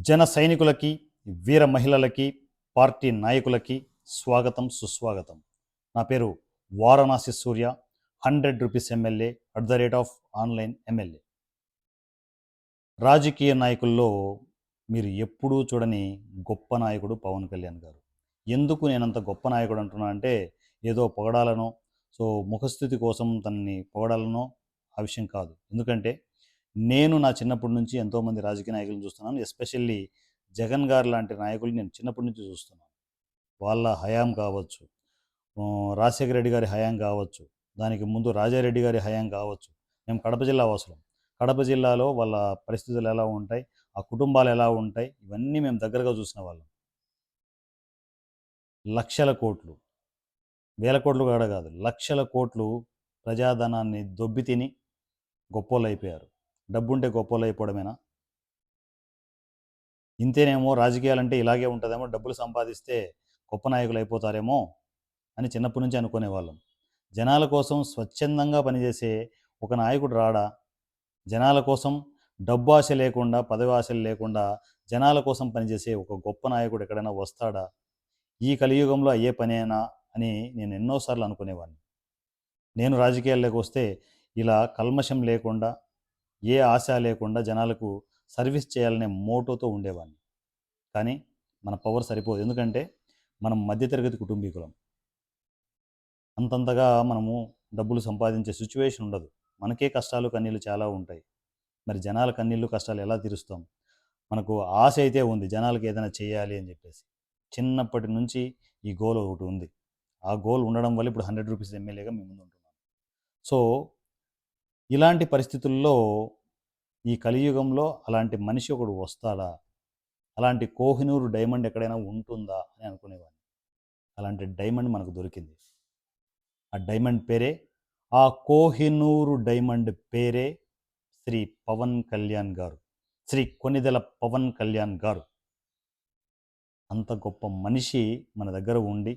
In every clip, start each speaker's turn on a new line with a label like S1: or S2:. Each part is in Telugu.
S1: జన సైనికులకి, వీర మహిళలకి, పార్టీ నాయకులకి స్వాగతం, సుస్వాగతం. నా పేరు వారణాసి సూర్య, 100 రూపీస్ ఎమ్మెల్యే @ ఆన్లైన్ ఎమ్మెల్యే. రాజకీయ నాయకుల్లో మీరు ఎప్పుడూ చూడని గొప్ప నాయకుడు పవన్ కళ్యాణ్ గారు. ఎందుకు నేనంత గొప్ప నాయకుడు అంటున్నా అంటే, ఏదో పొగడాలనో, ముఖస్థుతి కోసం తనని పొగడాలనో ఆ విషయం కాదు. ఎందుకంటే, నేను నా చిన్నప్పటి నుంచి ఎంతోమంది రాజకీయ నాయకులను చూస్తున్నాను. ఎస్పెషల్లీ జగన్ గారు లాంటి నాయకుల్ని నేను చిన్నప్పటి నుంచి చూస్తున్నాను. వాళ్ళ హయాం కావచ్చు, రాజశేఖర రెడ్డి గారి హయాం కావచ్చు, దానికి ముందు రాజారెడ్డి గారి హయాం కావచ్చు. మేము కడప జిల్లా వాసులం. కడప జిల్లాలో వాళ్ళ పరిస్థితులు ఎలా ఉంటాయి, ఆ కుటుంబాలు ఎలా ఉంటాయి, ఇవన్నీ మేము దగ్గరగా చూసిన వాళ్ళం. లక్షల కోట్లు, వేల కోట్లు కూడా కాదు, లక్షల కోట్లు ప్రజాధనాన్ని దొబ్బి తిని గొప్పోళ్ళు అయిపోయారు. డబ్బుంటే గొప్పోళ్ళు అయిపోవడమేనా? ఇంతేనేమో, రాజకీయాలంటే ఇలాగే ఉంటుందేమో, డబ్బులు సంపాదిస్తే గొప్ప నాయకులు అయిపోతారేమో అని చిన్నప్పటి నుంచి అనుకునేవాళ్ళం. జనాల కోసం స్వచ్ఛందంగా పనిచేసే ఒక నాయకుడు రాడా? జనాల కోసం డబ్బు ఆశ లేకుండా, పదవి ఆశలు లేకుండా జనాల కోసం పనిచేసే ఒక గొప్ప నాయకుడు ఎక్కడైనా వస్తాడా? ఈ కలియుగంలో అయ్యే పనేనా అని నేను ఎన్నోసార్లు అనుకునేవాడిని. నేను రాజకీయాల్లోకి వస్తే ఇలా కల్మషం లేకుండా, ఏ ఆశ లేకుండా జనాలకు సర్వీస్ చేయాలనే మోటోతో ఉండేవాడిని. కానీ మన పవర్ సరిపోదు. ఎందుకంటే మనం మధ్యతరగతి కుటుంబీకులం. అంతంతగా మనము డబ్బులు సంపాదించే సిచ్యువేషన్ ఉండదు. మనకే కష్టాలు, కన్నీళ్ళు చాలా ఉంటాయి. మరి జనాల కన్నీళ్ళు, కష్టాలు ఎలా తీరుస్తాం? మనకు ఆశ అయితే ఉంది, జనాలకి ఏదైనా చేయాలి అని చెప్పేసి. చిన్నప్పటి నుంచి ఈ గోల్ ఒకటి ఉంది. ఆ గోల్ ఉండడం వల్ల ఇప్పుడు 100 రూపీస్ ఎమ్మెల్యేగా మీ ముందు ఉంటున్నాను. సో, ఇలాంటి పరిస్థితుల్లో ఈ కలియుగంలో అలాంటి మనిషి ఒకడు వస్తాడా? అలాంటి కోహినూరు డైమండ్ ఎక్కడైనా ఉంటుందా అని అనుకునేవాడిని. అలాంటి డైమండ్ మనకు దొరికింది. ఆ డైమండ్ పేరే, ఆ కోహినూరు డైమండ్ పేరే శ్రీ పవన్ కళ్యాణ్ గారు. శ్రీ కొనిదెల పవన్ కళ్యాణ్ గారు. అంత గొప్ప మనిషి మన దగ్గర ఉండి,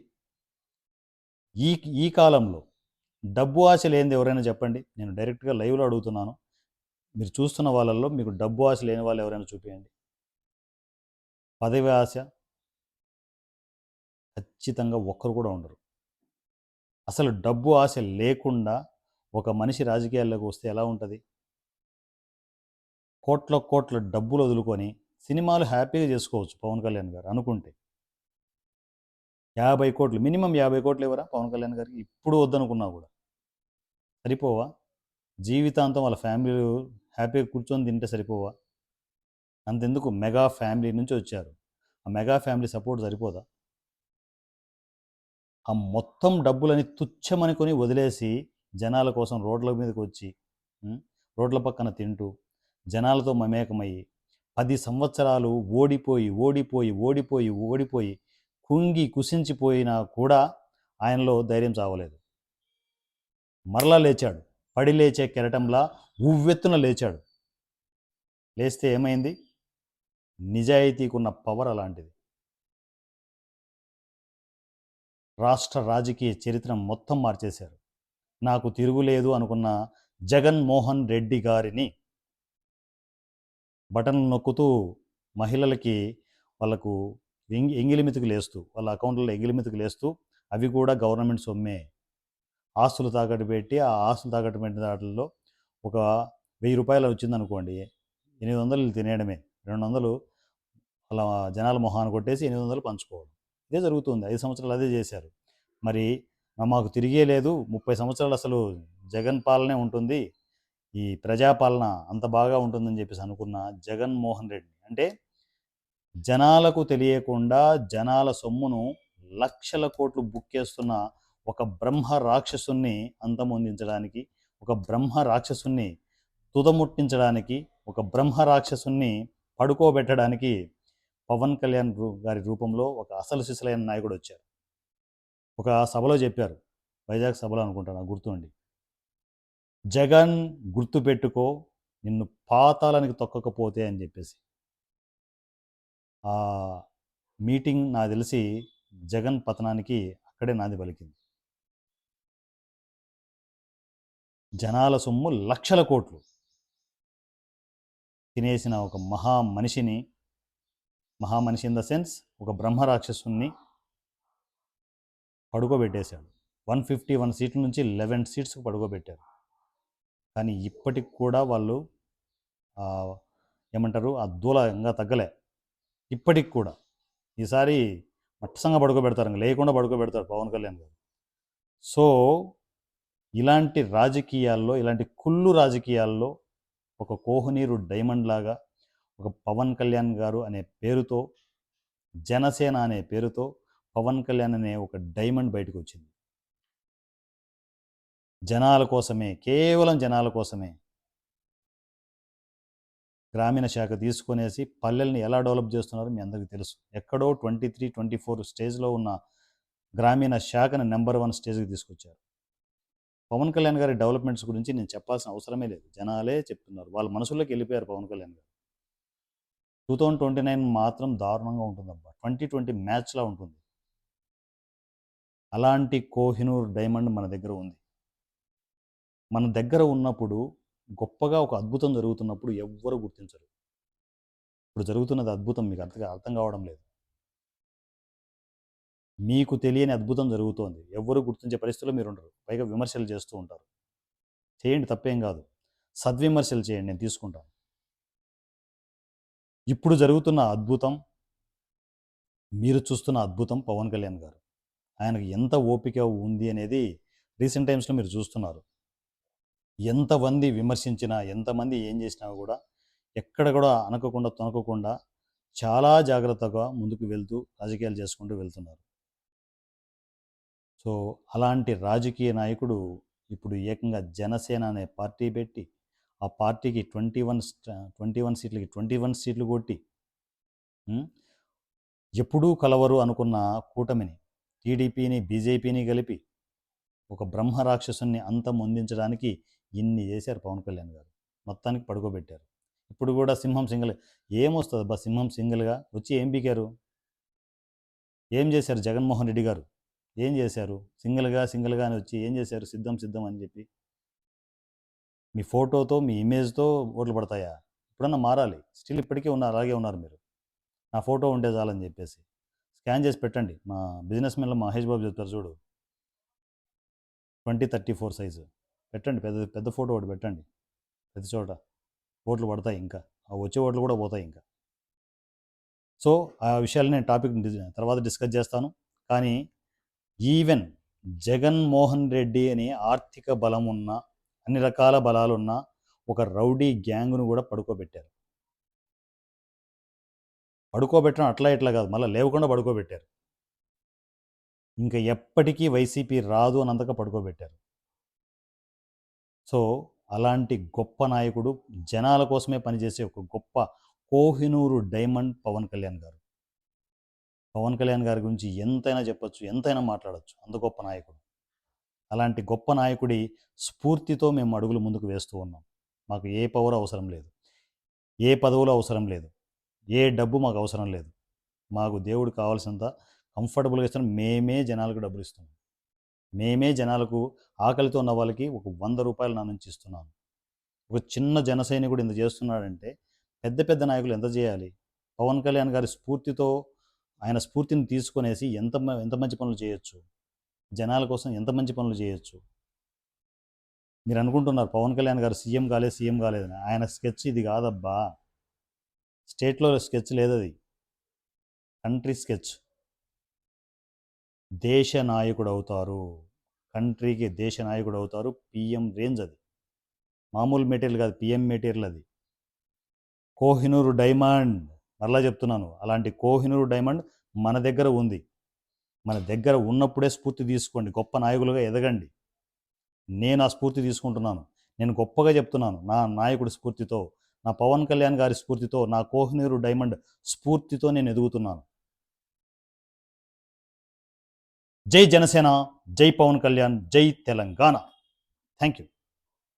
S1: ఈ ఈ కాలంలో డబ్బు ఆశ లేనిది ఎవరైనా చెప్పండి. నేను డైరెక్ట్గా లైవ్లో అడుగుతున్నాను. మీరు చూస్తున్న వాళ్ళల్లో మీకు డబ్బు ఆశ లేని వాళ్ళు ఎవరైనా చూపించండి. పదవి ఆశ ఖచ్చితంగా ఒక్కరు కూడా ఉండరు. అసలు డబ్బు ఆశ లేకుండా ఒక మనిషి రాజకీయాల్లోకి వస్తే ఎలా ఉంటుంది? కోట్ల కోట్ల డబ్బులు వదులుకొని సినిమాలు హ్యాపీగా చేసుకోవచ్చు పవన్ కళ్యాణ్ గారు అనుకుంటే. 50 కోట్లు, మినిమం 50 కోట్లు ఇవ్వరా పవన్ కళ్యాణ్ గారికి? ఇప్పుడు వద్దనుకున్నా కూడా సరిపోవా? జీవితాంతం వాళ్ళ ఫ్యామిలీలు హ్యాపీగా కూర్చొని తింటే సరిపోవా? అంతెందుకు, మెగా ఫ్యామిలీ నుంచి వచ్చారు. ఆ మెగా ఫ్యామిలీ సపోర్ట్ సరిపోదా? ఆ మొత్తం డబ్బులని తుచ్చమనుకొని వదిలేసి జనాల కోసం రోడ్ల మీదకి వచ్చి, ఉం, రోడ్ల పక్కన తింటూ జనాలతో మమేకమయ్యి 10 సంవత్సరాలు ఓడిపోయి ఓడిపోయి ఓడిపోయి ఓడిపోయి కుంగి కుసించిపోయినా కూడా ఆయనలో ధైర్యం చావలేదు. మరలా లేచాడు. పడి లేచే కెరటంలా ఉవ్వెత్తున లేచాడు. లేస్తే ఏమైంది? నిజాయితీకున్న పవర్ అలాంటిది. రాష్ట్ర రాజకీయ చరిత్ర మొత్తం మార్చేశారు. నాకు తిరుగులేదు అనుకున్న జగన్మోహన్ రెడ్డి గారిని బటన్లు నొక్కుతూ మహిళలకి, వాళ్ళకు ఎంగిలి మెతుకులు వేస్తూ, వాళ్ళ అకౌంట్లలో ఎంగిలి మెతుకులు వేస్తూ, అవి కూడా గవర్నమెంట్ సొమ్మే, ఆస్తులు తాకట్టు పెట్టి, ఆ ఆస్తులు తాకట్టు పెట్టిన వాటిల్లో ఒక 1000 రూపాయలు వచ్చిందనుకోండి, 800 తినేయడమే, 200 అలా జనాల మొహాన్ని కొట్టేసి 800 పంచుకోవడం. ఇదే జరుగుతుంది. 5 సంవత్సరాలు అదే చేశారు. మరి మాకు తిరిగే లేదు, 30 సంవత్సరాలు అసలు జగన్ పాలనే ఉంటుంది, ఈ ప్రజాపాలన అంత బాగా ఉంటుందని చెప్పేసి అనుకున్న జగన్మోహన్ రెడ్డి అంటే, జనాలకు తెలియకుండా జనాల సొమ్మును లక్షల కోట్లు బుక్కేస్తున్న ఒక బ్రహ్మ రాక్షసుని అంతమొందించడానికి, ఒక బ్రహ్మ రాక్షసుని తుదముట్టించడానికి, ఒక బ్రహ్మ రాక్షసుని పడుకోబెట్టడానికి పవన్ కళ్యాణ్ గారి రూపంలో ఒక అసలు సిసలైన నాయకుడు వచ్చారు. ఒక సభలో చెప్పారు, వైజాగ్ సభలో అనుకుంటాను, నాకు గుర్తుండి, జగన్ గుర్తుపెట్టుకో, నిన్ను పాతాళానికి తొక్కకపోతే అని చెప్పేసి. ఆ మీటింగ్ నాకు తెలిసి జగన్ పతనానికి అక్కడే నాంది పలికింది. జనాల సొమ్ము లక్షల కోట్లు తినేసిన ఒక మహా మనిషిని మహామనిషి ఇన్ ద సెన్స్ ఒక బ్రహ్మరాక్షసుని పడుకోబెట్టేశాడు. 151 సీట్ల నుంచి 11 సీట్స్కి పడుకోబెట్టారు. కానీ ఇప్పటికి కూడా వాళ్ళు ఏమంటారు ఆ దూల ఇంకా తగ్గలే. ఇప్పటికి కూడా ఈసారి మట్టసంగా పడుకోబెడతారు, ఇంకా లేకుండా పడుకోబెడతారు పవన్ కళ్యాణ్ గారు. సో ఇలాంటి రాజకీయాల్లో, ఇలాంటి కుళ్ళు రాజకీయాల్లో ఒక కోహనీరు డైమండ్ లాగా ఒక పవన్ కళ్యాణ్ గారు అనే పేరుతో, జనసేన అనే పేరుతో పవన్ కళ్యాణ్ అనే ఒక డైమండ్ బయటకు వచ్చింది. జనాల కోసమే, కేవలం జనాల కోసమే గ్రామీణ శాఖ తీసుకునేసి పల్లెల్ని ఎలా డెవలప్ చేస్తున్నారో మీ అందరికీ తెలుసు. ఎక్కడో 23, 24 స్టేజ్లో ఉన్న గ్రామీణ శాఖను నెంబర్ 1 స్టేజ్కి తీసుకొచ్చారు. పవన్ కళ్యాణ్ గారి డెవలప్మెంట్స్ గురించి నేను చెప్పాల్సిన అవసరమే లేదు, జనాలే చెప్తున్నారు. వాళ్ళ మనసులోకి వెళ్ళిపోయారు పవన్ కళ్యాణ్ గారు. 2029 మాత్రం దారుణంగా ఉంటుందబ్బా, 2020 మ్యాచ్లా ఉంటుంది. అలాంటి కోహినూర్ డైమండ్ మన దగ్గర ఉంది. మన దగ్గర ఉన్నప్పుడు, గొప్పగా ఒక అద్భుతం జరుగుతున్నప్పుడు ఎవ్వరు గుర్తించరు. ఇప్పుడు జరుగుతున్నది అద్భుతం మీకు అర్థం కావడం లేదు. మీకు తెలియని అద్భుతం జరుగుతోంది, ఎవ్వరు గుర్తించే పరిస్థితుల్లో మీరు ఉండరు. పైగా విమర్శలు చేస్తూ ఉంటారు. చేయండి, తప్పేం కాదు, సద్విమర్శలు చేయండి, నేను తీసుకుంటాను. ఇప్పుడు జరుగుతున్న అద్భుతం, మీరు చూస్తున్న అద్భుతం పవన్ కళ్యాణ్ గారు. ఆయనకు ఎంత ఓపిక ఉంది అనేది రీసెంట్ టైమ్స్లో మీరు చూస్తున్నారు. ఎంతమంది విమర్శించినా, ఎంతమంది ఏం చేసినా కూడా ఎక్కడ కూడా అనకకుండా తొనకకుండా చాలా జాగ్రత్తగా ముందుకు వెళ్తూ రాజకీయాలు చేసుకుంటూ వెళ్తున్నారు. సో అలాంటి రాజకీయ నాయకుడు ఇప్పుడు ఏకంగా జనసేన అనే పార్టీ పెట్టి, ఆ పార్టీకి 21 సీట్లకి 21 సీట్లు కొట్టి, ఎప్పుడూ కలవరు అనుకున్న కూటమిని, టీడీపీని, బీజేపీని కలిపి ఒక బ్రహ్మరాక్షసుని అంతమొందించడానికి ఇన్ని చేశారు పవన్ కళ్యాణ్ గారు. మొత్తానికి పడుకోబెట్టారు. ఇప్పుడు కూడా సింహం సింగిల్ ఏమొస్తుంది అబ్బా, సింహం సింగిల్గా వచ్చి ఏం పీకారు, ఏం చేశారు? జగన్మోహన్ రెడ్డి గారు ఏం చేశారు? సింగిల్గా అని వచ్చి ఏం చేశారు? సిద్ధం అని చెప్పి మీ ఫోటోతో, మీ ఇమేజ్తో ఓట్లు పడతాయా? ఇప్పుడన్నా మారాలి. స్టిల్ ఇప్పటికీ అలాగే ఉన్నారు మీరు. నా ఫోటో ఉంటే చాలని చెప్పేసి స్కాన్ చేసి పెట్టండి. మా బిజినెస్ మెన్లో మహేష్ బాబు చెప్తారు చూడు, 2034 సైజు పెట్టండి, పెద్ద ఫోటో ఒకటి పెట్టండి. ప్రతి చోట ఓట్లు పడతాయి, ఇంకా ఆ వచ్చే ఓట్లు కూడా పోతాయి ఇంకా. సో ఆ విషయాలు నేను టాపిక్ తర్వాత డిస్కస్ చేస్తాను. కానీ ఈవెన్ జగన్మోహన్ రెడ్డి అని ఆర్థిక బలం ఉన్న, అన్ని రకాల బలాలున్న ఒక రౌడీ గ్యాంగ్ను కూడా పడుకోబెట్టారు. పడుకోబెట్టడం అట్లా ఇట్లా కాదు, మళ్ళీ లేవకుండా పడుకోబెట్టారు. ఇంకా ఎప్పటికీ వైసీపీ రాదు అన్నంతగా పడుకోబెట్టారు. సో అలాంటి గొప్ప నాయకుడు, జనాల కోసమే పనిచేసే ఒక గొప్ప కోహినూరు డైమండ్ పవన్ కళ్యాణ్ గారు. పవన్ కళ్యాణ్ గారి గురించి ఎంతైనా చెప్పొచ్చు, ఎంతైనా మాట్లాడచ్చు, అంత గొప్ప నాయకుడు. అలాంటి గొప్ప నాయకుడి స్ఫూర్తితో మేము అడుగులు ముందుకు వేస్తూ ఉన్నాం. మాకు ఏ పవర్ అవసరం లేదు, ఏ పదవులు అవసరం లేదు, ఏ డబ్బు మాకు అవసరం లేదు. మాకు దేవుడు కావాల్సినంత కంఫర్టబుల్గా ఇస్తున్నాం. మేమే జనాలకు డబ్బులు ఇస్తున్నాం. మేమే జనాలకు, ఆకలితో ఉన్న వాళ్ళకి ఒక 100 రూపాయలు నా నుంచి ఇస్తున్నాను. ఒక చిన్న జన సైనికుడు ఇంత చేస్తున్నాడంటే పెద్ద పెద్ద నాయకులు ఎంత చేయాలి? పవన్ కళ్యాణ్ గారి స్ఫూర్తితో, ఆయన స్ఫూర్తిని తీసుకొనేసి ఎంత మంచి పనులు చేయొచ్చు, జనాల కోసం ఎంత మంచి పనులు చేయొచ్చు. మీరు అనుకుంటున్నారు పవన్ కళ్యాణ్ గారు సీఎం కాలేదని. ఆయన స్కెచ్ ఇది కాదబ్బా, స్టేట్లో స్కెచ్ లేదు, అది కంట్రీ స్కెచ్. దేశ నాయకుడు అవుతారు, కంట్రీకి దేశ నాయకుడు అవుతారు. పిఎం రేంజ్ అది, మామూలు మెటీరియల్ కాదు, పిఎం మెటీరియల్ అది. కోహినూరు డైమండ్, మరలా చెప్తున్నాను, అలాంటి కోహినూరు డైమండ్ మన దగ్గర ఉంది. మన దగ్గర ఉన్నప్పుడే స్ఫూర్తి తీసుకోండి, గొప్ప నాయకులుగా ఎదగండి. నేను ఆ స్ఫూర్తి తీసుకుంటున్నాను. నేను గొప్పగా చెప్తున్నాను, నా నాయకుడి స్ఫూర్తితో, నా పవన్ కళ్యాణ్ గారి స్ఫూర్తితో, నా కోహినూరు డైమండ్ స్ఫూర్తితో నేను ఎదుగుతున్నాను. జై జనసేన, జై పవన్ కళ్యాణ్, జై తెలంగాణ. Thank you.